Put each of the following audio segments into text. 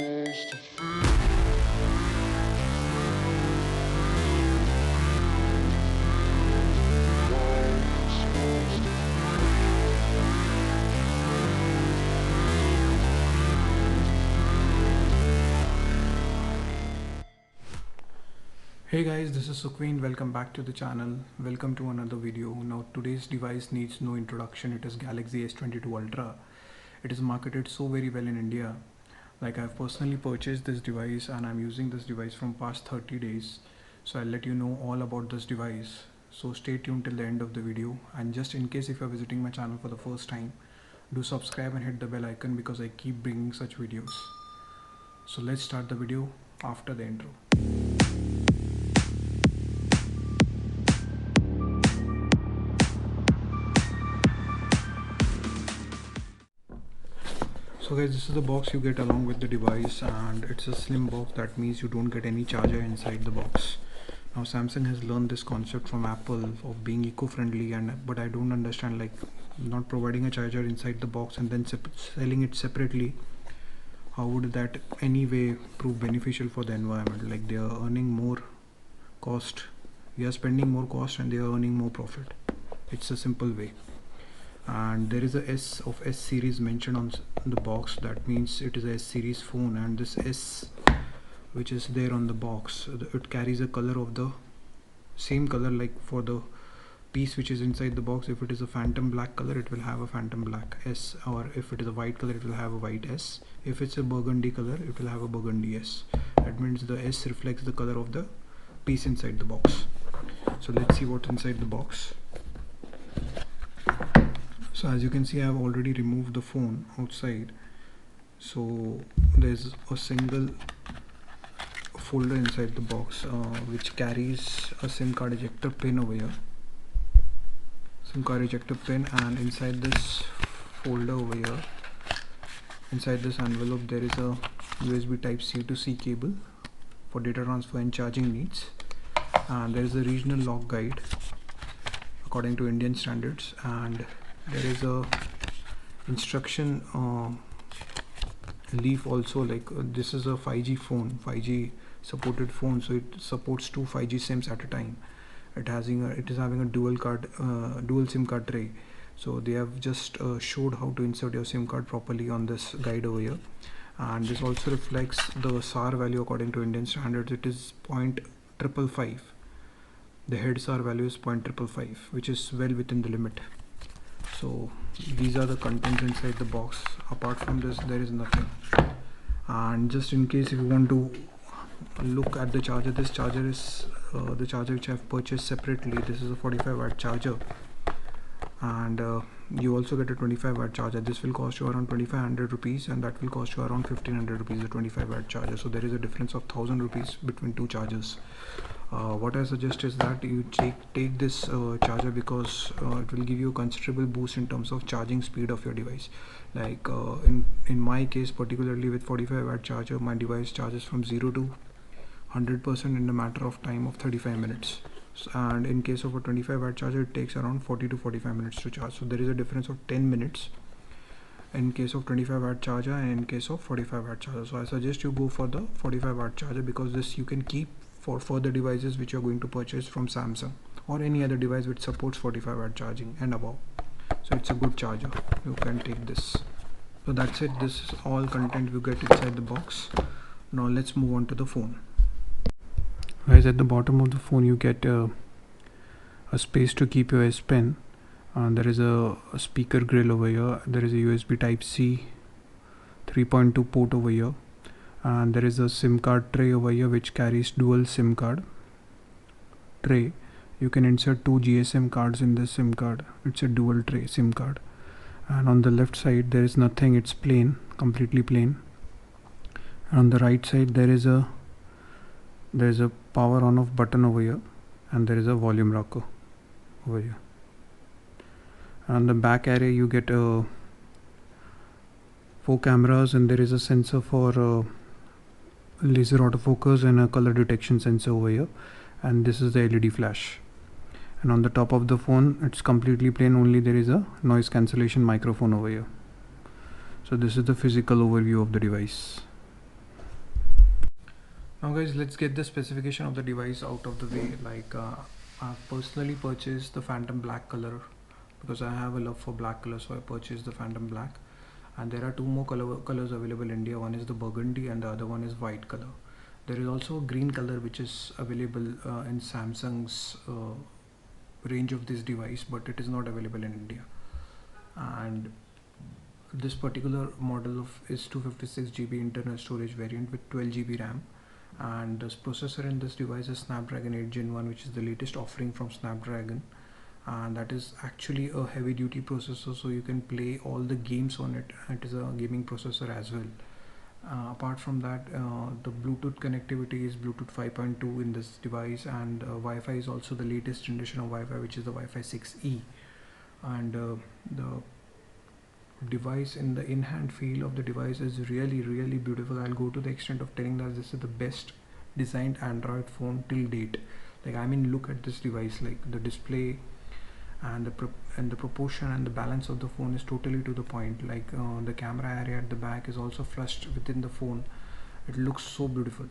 Hey guys, this is Sukhveen. Welcome back to the channel. Welcome to another video. Now today's device needs no introduction. It is Galaxy S22 Ultra. It is marketed so very well in India. Like, I've personally purchased this device and I'm using this device from past 30 days. So I'll let you know all about this device. So stay tuned till the end of the video. And just in case if you're visiting my channel for the first time, do subscribe and hit the bell icon because I keep bringing such videos. So let's start the video after the intro. So guys, this is the box you get along with the device, and it's a slim box. That means you don't get any charger inside the box. Now Samsung has learned this concept from Apple of being eco-friendly, but I don't understand, like, not providing a charger inside the box and then selling it separately. How would that anyway prove beneficial for the environment? Like, they are earning more cost, we are spending more cost and they are earning more profit. It's a simple way. And there is a S of S series mentioned on the box. That means it is a S series phone, and this S which is there on the box, it carries a color of the same color, like for the piece which is inside the box. If it is a phantom black color, it will have a phantom black S, or if it is a white color, it will have a white S. If it's a burgundy color, it will have a burgundy S. That means the S reflects the color of the piece inside the box. So let's see what's inside the box. So as you can see, I have already removed the phone outside. So there's a single folder inside the box which carries a SIM card ejector pin over here. SIM card ejector pin, and inside this folder over here, inside this envelope, there is a USB type C to C cable for data transfer and charging needs. And there is a regional lock guide according to Indian standards, and there is a instruction leaf also. Like, this is a 5G phone, 5G supported phone, so it supports two 5G SIMs at a time. It is having a dual SIM card tray. So they have just showed how to insert your SIM card properly on this guide over here. And this also reflects the SAR value according to Indian standards. It is 0.555. The head SAR value is 0.555, which is well within the limit. So these are the contents inside the box. Apart from this, there is nothing. And just in case if you want to look at the charger, this charger is the charger which I have purchased separately. This is a 45-watt charger, and you also get a 25-watt charger. This will cost you around 2500 rupees, and that will cost you around 1500 rupees, a 25-watt charger. So there is a difference of 1000 rupees between two chargers. What I suggest is that you take this charger, because it will give you a considerable boost in terms of charging speed of your device. Like, in my case, particularly with 45-watt charger, my device charges from 0 to 100% in a matter of time of 35 minutes. And in case of a 25-watt charger, it takes around 40 to 45 minutes to charge. So there is a difference of 10 minutes in case of 25-watt charger and in case of 45-watt charger. So I suggest you go for the 45-watt charger, because this you can keep for further devices which you are going to purchase from Samsung or any other device which supports 45-watt charging and above. So it's a good charger. You can take this. So that's it. This is all content you get inside the box. Now let's move on to the phone. Guys, at the bottom of the phone you get a space to keep your S Pen, and there is a speaker grill over here. There is a USB type C 3.2 port over here, and there is a SIM card tray over here which carries dual SIM card tray. You can insert two GSM cards in this SIM card. It's a dual tray SIM card. And on the left side there is nothing, it's plain, completely plain. And on the right side there is a power on off button over here, and there is a volume rocker over here. And on the back array you get 4 cameras, and there is a sensor for laser autofocus and a color detection sensor over here, and this is the LED flash. And on the top of the phone it's completely plain, only there is a noise cancellation microphone over here. So this is the physical overview of the device. Now guys, let's get the specification of the device out of the way. I've personally purchased the Phantom Black color because I have a love for black color, so I purchased the Phantom Black. And there are two more colors available in India. One is the burgundy and the other one is white color. There is also a green color which is available in Samsung's range of this device, but it is not available in India. And this particular model is 256 GB internal storage variant with 12 GB RAM, and the processor in this device is Snapdragon 8 Gen 1, which is the latest offering from Snapdragon, and that is actually a heavy duty processor, so you can play all the games on it. It is a gaming processor as well. Apart from that, the Bluetooth connectivity is Bluetooth 5.2 in this device, and Wi-Fi is also the latest generation of Wi-Fi, which is the Wi-Fi 6E. And the device, in the in-hand feel of the device, is really beautiful. I'll go to the extent of telling that this is the best designed Android phone till date. Like, I mean, look at this device. Like, the display and the proportion and the balance of the phone is totally to the point. Like, the camera area at the back is also flushed within the phone. It looks so beautiful.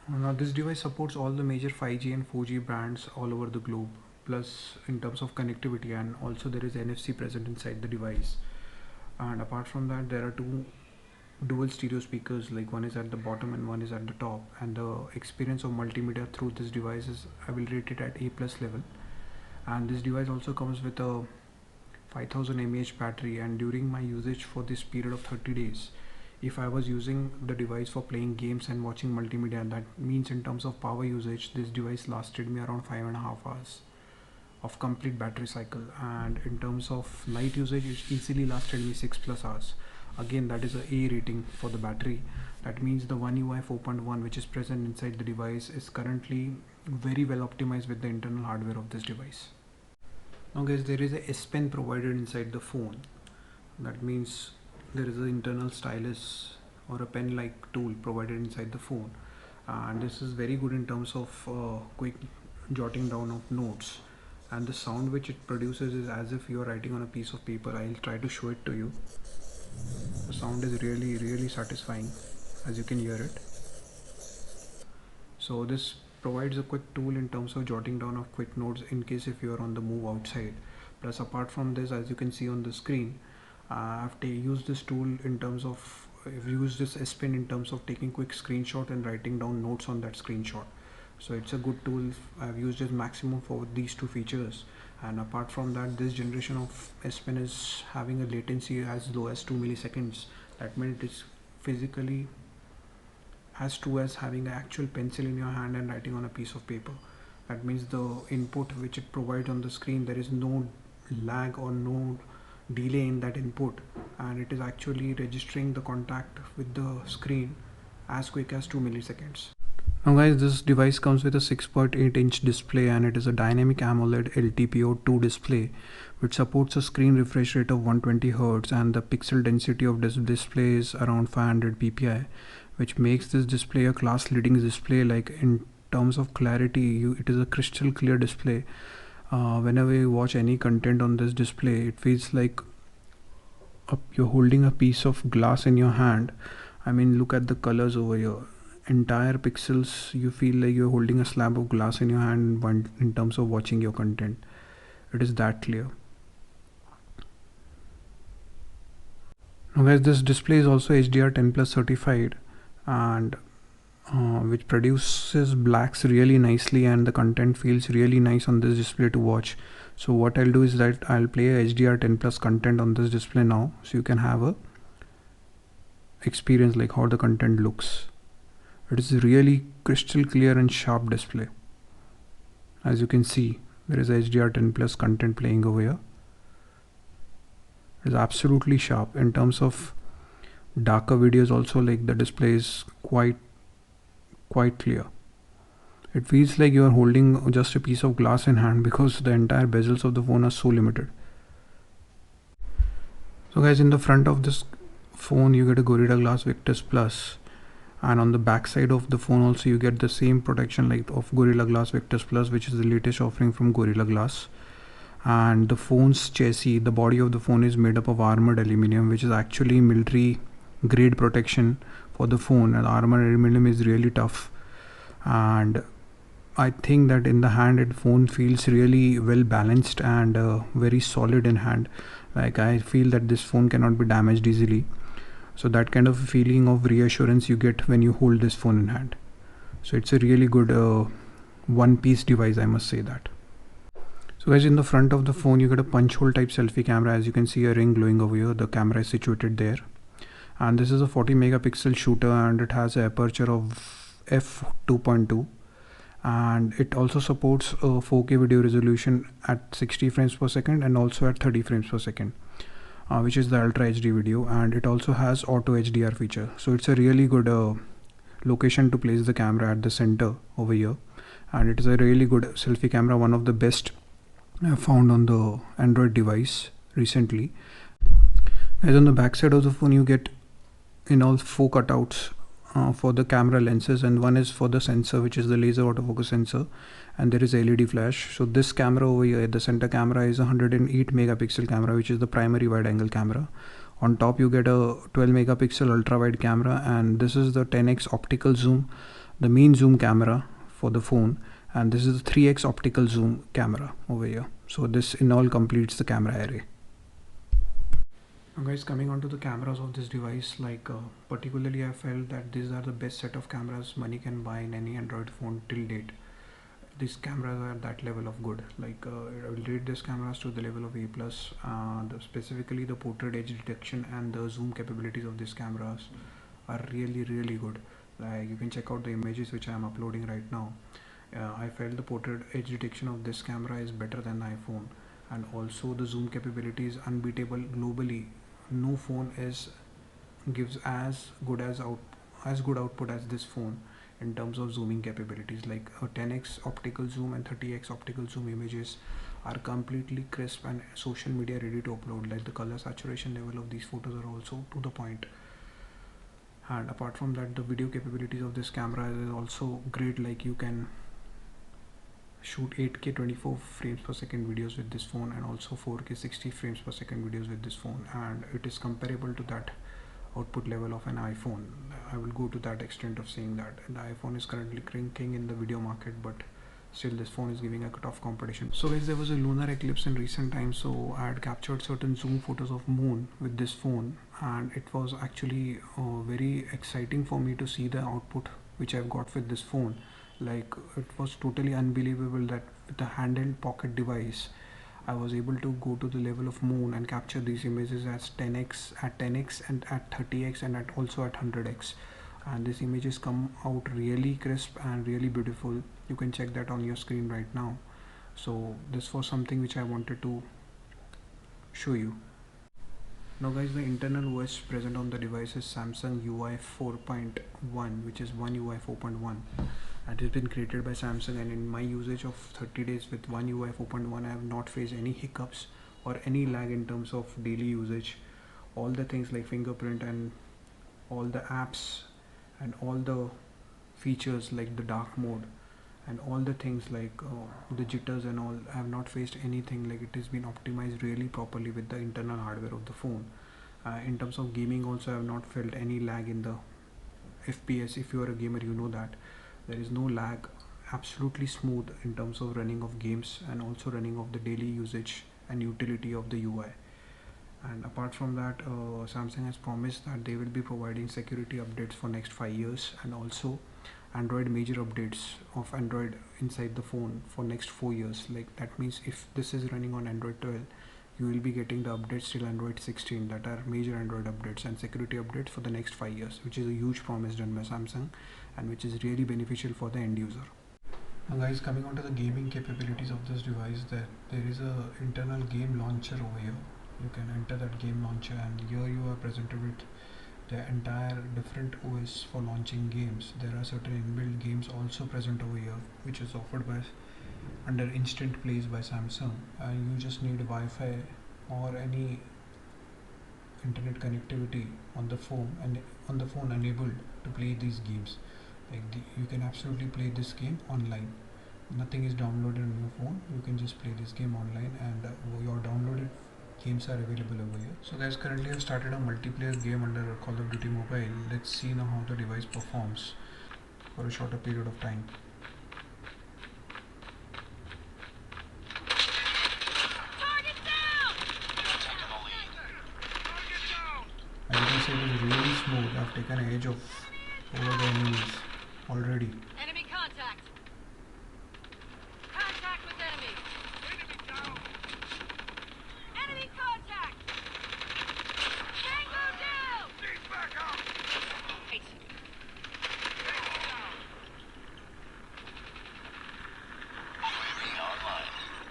Now this device supports all the major 5G and 4G brands all over the globe, plus in terms of connectivity, and also there is NFC present inside the device. And apart from that, there are two dual stereo speakers, like one is at the bottom and one is at the top, and the experience of multimedia through this device is, I will rate it at A+ level. And this device also comes with a 5000 mAh battery, and during my usage for this period of 30 days, if I was using the device for playing games and watching multimedia, that means in terms of power usage, this device lasted me around 5.5 hours of complete battery cycle. And in terms of light usage, it easily lasted me 6+ hours. Again, that is a A rating for the battery. That means the One UI 4.1 which is present inside the device is currently very well optimized with the internal hardware of this device. Now guys, there is a S Pen provided inside the phone. That means there is an internal stylus or a pen like tool provided inside the phone, and this is very good in terms of quick jotting down of notes. And the sound which it produces is as if you are writing on a piece of paper. I'll try to show it to you. The sound is really satisfying, as you can hear it. So this provides a quick tool in terms of jotting down of quick notes in case if you are on the move outside. Plus, apart from this, as you can see on the screen, I've used this tool in terms of, I've used this S Pen in terms of taking quick screenshot and writing down notes on that screenshot. So it's a good tool. I've used it maximum for these two features. And apart from that, this generation of S Pen is having a latency as low as 2 milliseconds. That means it is physically as true as having an actual pencil in your hand and writing on a piece of paper. That means the input which it provides on the screen, there is no lag or no delay in that input, and it is actually registering the contact with the screen as quick as 2 milliseconds. Now guys, this device comes with a 6.8-inch display, and it is a dynamic AMOLED LTPO 2 display which supports a screen refresh rate of 120 Hz, and the pixel density of this display is around 500 ppi, which makes this display a class leading display. Like, in terms of clarity, it is a crystal clear display. Whenever you watch any content on this display, it feels like you're holding a piece of glass in your hand. I mean, look at the colors over here. Entire pixels, you feel like you're holding a slab of glass in your hand in terms of watching your content. It is that clear. Now guys, this display is also HDR10+ certified, and which produces blacks really nicely, and the content feels really nice on this display to watch. So what I'll do is that I'll play a HDR10+ content on this display now, so you can have a experience like how the content looks. It is really crystal clear and sharp display. As you can see, there is HDR10+ content playing over here. It is absolutely sharp. In terms of darker videos also, like, the display is quite clear. It feels like you are holding just a piece of glass in hand because the entire bezels of the phone are so limited. So guys, in the front of this phone you get a Gorilla Glass Victus Plus, and on the back side of the phone also you get the same protection like of Gorilla Glass Victus Plus, which is the latest offering from Gorilla Glass. And the phone's chassis, the body of the phone, is made up of armored aluminum, which is actually military grade protection for the phone, and the armor aluminum is really tough, and I think that in the hand phone feels really well balanced and very solid in hand. Like, I feel that this phone cannot be damaged easily. So that kind of feeling of reassurance you get when you hold this phone in hand. So it's a really good one piece device, I must say that. So guys, in the front of the phone you get a punch hole type selfie camera. As you can see, a ring glowing over here. The camera is situated there, and this is a 40 megapixel shooter, and it has an aperture of f2.2, and it also supports 4K video resolution at 60 frames per second and also at 30 frames per second, which is the Ultra HD video, and it also has auto HDR feature. So it's a really good location to place the camera at the center over here, and it is a really good selfie camera, one of the best found on the Android device recently. As on the back side of the phone you get in all 4 cutouts for the camera lenses, and one is for the sensor, which is the laser autofocus sensor, and there is LED flash. So this camera over here, the center camera, is a 108 megapixel camera, which is the primary wide angle camera. On top you get a 12 megapixel ultra wide camera, and this is the 10x optical zoom, the main zoom camera for the phone, and this is the 3x optical zoom camera over here. So this in all completes the camera array. Now guys, coming on to the cameras of this device, like particularly I felt that these are the best set of cameras money can buy in any Android phone till date. These cameras are that level of good. Like I will rate these cameras to the level of A+. Specifically the portrait edge detection and the zoom capabilities of these cameras are really good. Like you can check out the images which I am uploading right now. I felt the portrait edge detection of this camera is better than the iPhone, and also the zoom capability is unbeatable globally. No phone gives as good output as this phone in terms of zooming capabilities. Like a 10x optical zoom and 30x optical zoom images are completely crisp and social media ready to upload. Like the color saturation level of these photos are also to the point. And apart from that, the video capabilities of this camera is also great. Like you can shoot 8K 24 frames per second videos with this phone, and also 4K 60 frames per second videos with this phone, and it is comparable to that output level of an iPhone. I will go to that extent of saying that the iPhone is currently king in the video market, but still this phone is giving a tough competition. So guys, there was a lunar eclipse in recent times, so I had captured certain zoom photos of moon with this phone, and it was actually very exciting for me to see the output which I've got with this phone. Like it was totally unbelievable that with the handheld pocket device I was able to go to the level of moon and capture these images as 10x and at 30x and also at 100x, and these images come out really crisp and really beautiful. You can check that on your screen right now. So this was something which I wanted to show you. Now guys, the internal OS present on the device is Samsung UI 4.1, which is One UI 4.1. It has been created by Samsung, and in my usage of 30 days with One UI 4.1, I have not faced any hiccups or any lag in terms of daily usage. All the things like fingerprint and all the apps and all the features like the dark mode and all the things like the jitters and all, I have not faced anything. Like it has been optimized really properly with the internal hardware of the phone. In terms of gaming also, I have not felt any lag in the FPS. If you are a gamer, you know that there is no lag, absolutely smooth in terms of running of games and also running of the daily usage and utility of the UI. And apart from that, Samsung has promised that they will be providing security updates for next 5 years, and also Android major updates of Android inside the phone for next 4 years. Like that means if this is running on Android 12, you will be getting the updates till Android 16, that are major Android updates and security updates for the next 5 years, which is a huge promise done by Samsung and which is really beneficial for the end user. Now guys, coming on to the gaming capabilities of this device, there is a internal game launcher over here. You can enter that game launcher, and here you are presented with the entire different OS for launching games. There are certain inbuilt games also present over here, which is offered by under Instant Plays by Samsung, and you just need Wi-Fi or any internet connectivity on the phone enabled to play these games. Like you can absolutely play this game online. Nothing is downloaded on your phone. You can just play this game online, and your downloaded games are available over here. So guys, currently I've started a multiplayer game under Call of Duty Mobile. Let's see now how the device performs for a shorter period of time. As you can see, it is really smooth. I've taken an edge of over the enemies already. Enemy contact. Contact with enemy. Enemy down. Enemy contact. Tango down. Need back up. Wait.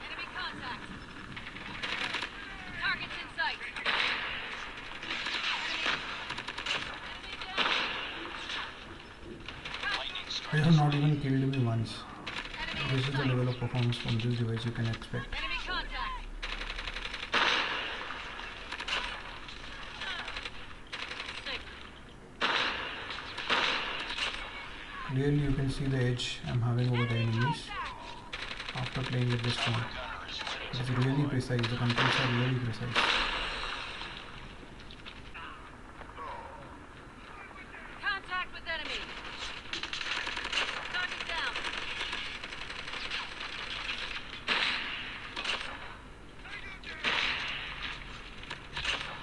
Enemy contact. Targets in sight. It has not even killed me once. This is the level of performance from this device you can expect. Enemy contact. Clearly you can see the edge I'm having over the enemies after playing with this phone. It is really precise, the controls are really precise. Contact with enemy. Target down.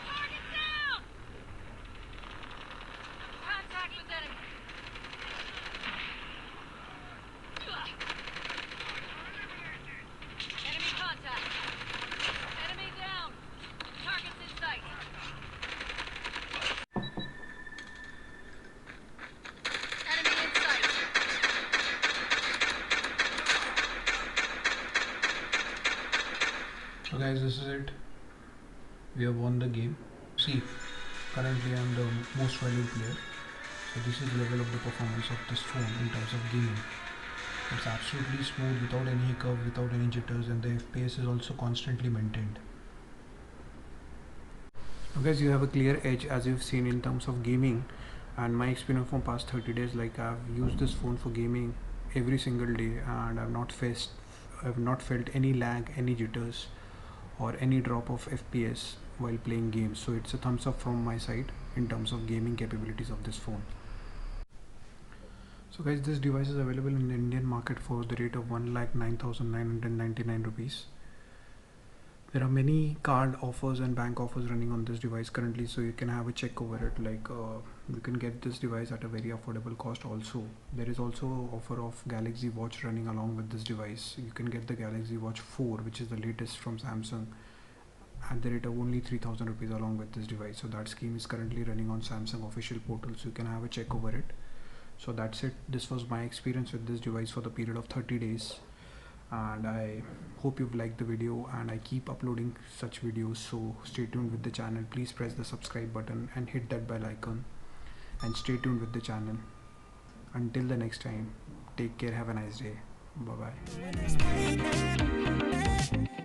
Target down. Contact with enemy. Enemy contact. Enemy down. Targets in sight. Enemy in sight. So guys, this is it. We have won the game. See, currently I am the most valued player. So this is the level of the performance of this phone in terms of gaming. It's absolutely smooth without any hiccup, without any jitters, and the FPS is also constantly maintained. Now guys, you have a clear edge as you've seen in terms of gaming, and my experience from past 30 days, like I've used this phone for gaming every single day, and I've not felt any lag, any jitters, or any drop of FPS while playing games. So it's a thumbs up from my side in terms of gaming capabilities of this phone. So guys, this device is available in the Indian market for the rate of 1,09,999 rupees. There are many card offers and bank offers running on this device currently, so you can have a check over it. Like you can get this device at a very affordable cost also. There is also offer of Galaxy Watch running along with this device. You can get the Galaxy Watch 4, which is the latest from Samsung, at the rate of only 3,000 rupees along with this device. So that scheme is currently running on Samsung official portal, so you can have a check over it. So that's it. This was my experience with this device for the period of 30 days. And I hope you've liked the video, and I keep uploading such videos, so stay tuned with the channel. Please press the subscribe button and hit that bell icon, and stay tuned with the channel. Until the next time, take care, have a nice day, bye bye.